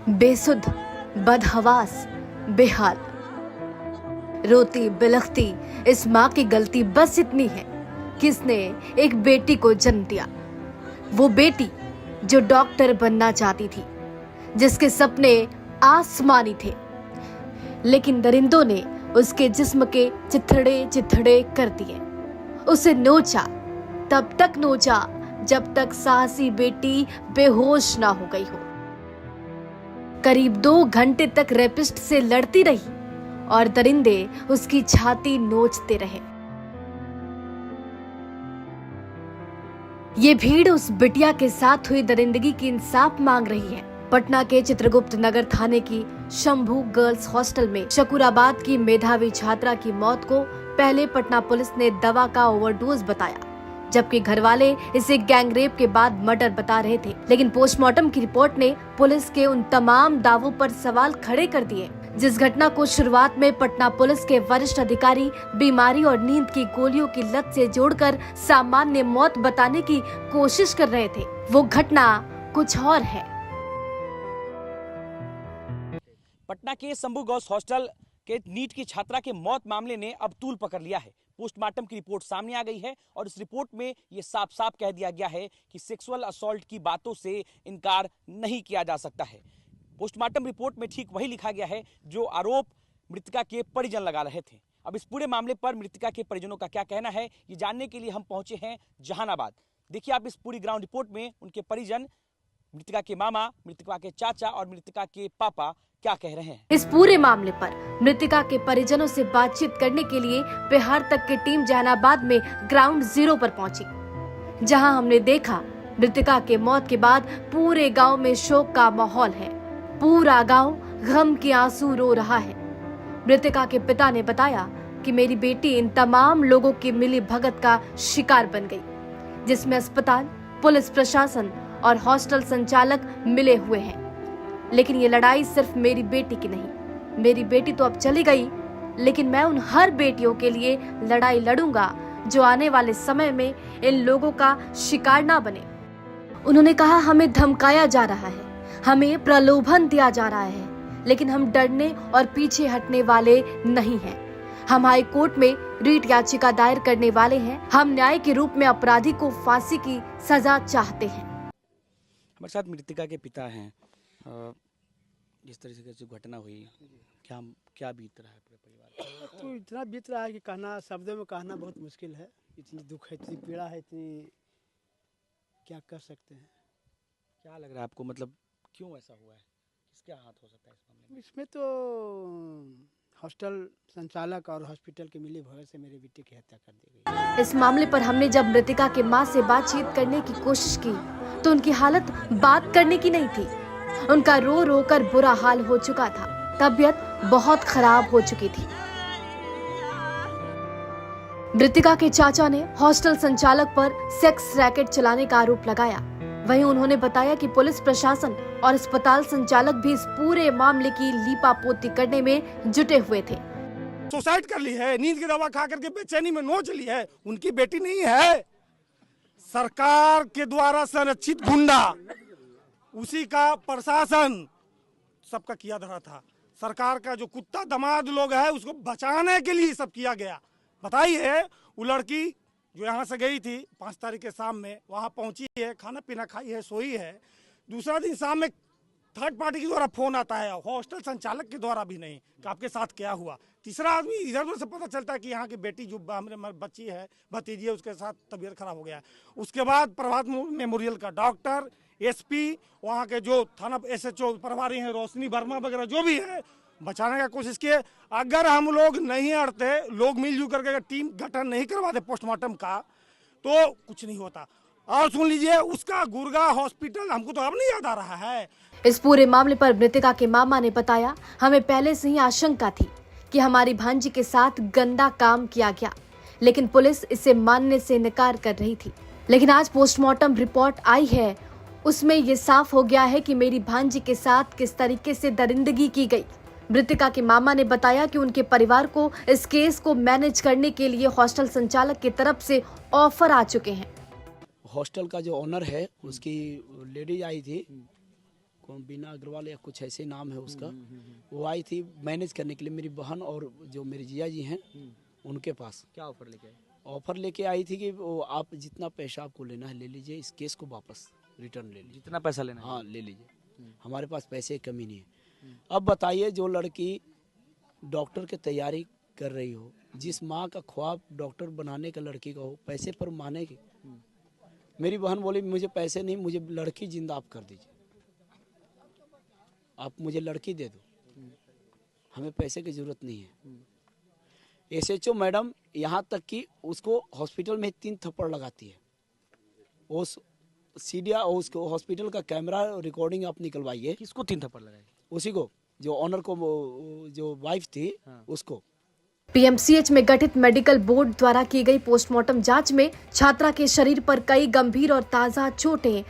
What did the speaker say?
बेसुध, बदहवास, बेहाल, रोती बिलखती इस माँ की गलती बस इतनी है कि इसने एक बेटी को जन्म दिया। वो बेटी जो डॉक्टर बनना चाहती थी, जिसके सपने आसमानी थे, लेकिन दरिंदों ने उसके जिस्म के चिथड़े चिथड़े कर दिए। उसे नोचा, तब तक नोचा जब तक साहसी बेटी बेहोश ना हो गई हो। करीब 2 घंटे तक रेपिस्ट से लड़ती रही और दरिंदे उसकी छाती नोचते रहे। ये भीड़ उस बिटिया के साथ हुई दरिंदगी की इंसाफ मांग रही है। पटना के चित्रगुप्त नगर थाने की शंभू गर्ल्स हॉस्टल में शकूराबाद की मेधावी छात्रा की मौत को पहले पटना पुलिस ने दवा का ओवरडोज बताया, जबकि घरवाले इसे गैंगरेप के बाद मर्डर बता रहे थे। लेकिन पोस्टमार्टम की रिपोर्ट ने पुलिस के उन तमाम दावों पर सवाल खड़े कर दिए। जिस घटना को शुरुआत में पटना पुलिस के वरिष्ठ अधिकारी बीमारी और नींद की गोलियों की लत से जोड़कर सामान्य मौत बताने की कोशिश कर रहे थे, वो घटना कुछ और है। पटना के शंभू गर्ल्स हॉस्टल के नीट की छात्रा के मौत मामले ने अब तूल पकड़ लिया है। पोस्टमार्टम की रिपोर्ट सामने आ गई है और इस रिपोर्ट में ये साफ साफ कह दिया गया है कि सेक्सुअल असॉल्ट की बातों से इनकार नहीं किया जा सकता है। पोस्टमार्टम रिपोर्ट में ठीक वही लिखा गया है जो आरोप मृतका के परिजन लगा रहे थे। अब इस पूरे मामले पर मृतका के परिजनों का क्या कहना है, ये जानने के लिए हम पहुंचे हैं जहानाबाद। देखिए आप इस पूरी ग्राउंड रिपोर्ट में उनके परिजन, मृतका के मामा, मृतका के चाचा और मृतका के पापा क्या कह रहे हैं। इस पूरे मामले पर मृतका के परिजनों से बातचीत करने के लिए बिहार तक की टीम जहानाबाद में ग्राउंड जीरो पर पहुंची, जहां हमने देखा मृतका के मौत के बाद पूरे गांव में शोक का माहौल है। पूरा गांव गम के आंसू रो रहा है। मृतका के पिता ने बताया कि मेरी बेटी इन तमाम लोगों की मिली भगत का शिकार बन गई, जिसमें अस्पताल, पुलिस प्रशासन और हॉस्टल संचालक मिले हुए हैं। लेकिन ये लड़ाई सिर्फ मेरी बेटी की नहीं, मेरी बेटी तो अब चली गई, लेकिन मैं उन हर बेटियों के लिए लड़ाई लड़ूंगा जो आने वाले समय में इन लोगों का शिकार ना बने। उन्होंने कहा, हमें धमकाया जा रहा है, हमें प्रलोभन दिया जा रहा है, लेकिन हम डरने और पीछे हटने वाले नहीं हैं। हम हाई कोर्ट में रीट याचिका दायर करने वाले हैं। हम न्याय के रूप में अपराधी को फांसी की सजा चाहते हैं। हमारे साथ मृतका के पिता हैं। जिस तरीके से घटना हुई, क्या बीत रहा है पूरे परिवार पर? तो इतना बीत रहा है कि कहना, शब्दों में कहना बहुत मुश्किल है। इतनी दुख है, इतनी पीड़ा है, इतनी क्या कर सकते हैं। क्या लग रहा है आपको, मतलब क्यों ऐसा हुआ है, किसके हाथ हो सकता है इस मामले में? इसमें तो हॉस्टल संचालक और हॉस्पिटल के मिली भगत से मेरे बेटे की हत्या कर दी गई। इस मामले पर हमने जब मृतका के मां से बातचीत करने की कोशिश की तो उनकी हालत बात करने की नहीं थी। उनका रो रो कर बुरा हाल हो चुका था, तबीयत बहुत खराब हो चुकी थी। मृतका के चाचा ने हॉस्टल संचालक पर सेक्स रैकेट चलाने का आरोप लगाया। वहीं उन्होंने बताया कि पुलिस प्रशासन और अस्पताल संचालक भी इस पूरे मामले की लीपापोती करने में जुटे हुए थे। सुसाइड कर ली है, नींद की दवा खा करके बेचैनी में नोच ली है। उनकी बेटी नहीं है, सरकार के द्वारा संरक्षित गुंडा, उसी का प्रशासन सबका किया धरा था। सरकार का जो कुत्ता दमाद लोग है उसको बचाने के लिए सब किया गया। बताइए, वो लड़की जो यहाँ से गई थी 5 तारीख के शाम में, वहाँ पहुँची है, खाना पीना खाई है, सोई है। दूसरा दिन शाम में थर्ड पार्टी के द्वारा फोन आता है, हॉस्टल संचालक के द्वारा भी नहीं कि आपके साथ क्या हुआ। तीसरा आदमी इधर उधर से पता चलता है कि यहाँ की बेटी जो हमारे बच्ची है, भतीजी है, उसके साथ तबीयत खराब हो गया। उसके बाद प्रभात मेमोरियल का डॉक्टर, एसपी, वहाँ के जो थाना SHO प्रभारी हैं, रोशनी वर्मा वगैरह जो भी है, बचाने का कोशिश किए। अगर हम लोग नहीं अड़ते, लोग मिलजुल करके टीम गठन नहीं करवाते पोस्टमार्टम का, तो कुछ नहीं होता। और सुन लीजिए, उसका गुरगा हॉस्पिटल हमको तो अब नहीं याद आ रहा है। इस पूरे मामले पर मृतका के मामा ने बताया, हमें पहले से ही आशंका थी कि हमारी भांजी के साथ गंदा काम किया गया, लेकिन पुलिस इसे मानने से इनकार कर रही थी। लेकिन आज पोस्टमार्टम रिपोर्ट आई है, उसमें ये साफ हो गया है कि मेरी भांजी के साथ किस तरीके से दरिंदगी की गई। मृतका के मामा ने बताया कि उनके परिवार को इस केस को मैनेज करने के लिए हॉस्टल संचालक की तरफ से ऑफर आ चुके हैं। हॉस्टल का जो ओनर है, उसकी लेडीज आई थी, कौन बीना अग्रवाल या कुछ ऐसे नाम है उसका। वो आई थी मैनेज करने के लिए मेरी बहन और जो मेरे जिया जी हैं उनके पास। क्या ऑफर लेके आए? ऑफर लेके आई थी कि वो आप जितना पैसा आपको लेना है ले लीजिए, इस केस को वापस रिटर्न ले लीजिए। जितना पैसा लेना है। हाँ ले लीजिए, हमारे पास पैसे की कमी नहीं है। अब बताइए, जो लड़की डॉक्टर की तैयारी कर रही हो, जिस माँ का ख्वाब डॉक्टर बनाने का लड़की का हो, पैसे पर मानेगी? मेरी बहन बोली मुझे पैसे नहीं, मुझे लड़की जिंदा आप कर दीजिए, आप मुझे लड़की दे दो, हमें पैसे की जरूरत नहीं है। एसएचओ मैडम यहाँ तक कि उसको हॉस्पिटल में 3 थप्पड़ लगाती है। उस सीडिया उसको हॉस्पिटल का कैमरा रिकॉर्डिंग आप निकलवाइए। किसको 3 थप्पड़ लगाए? उसी को, जो ऑनर को, जो वाइफ थी उसको। पीएमसीएच में गठित मेडिकल बोर्ड द्वारा की गई पोस्टमार्टम जांच में छात्रा के शरीर पर कई गंभीर और ताजा चोटें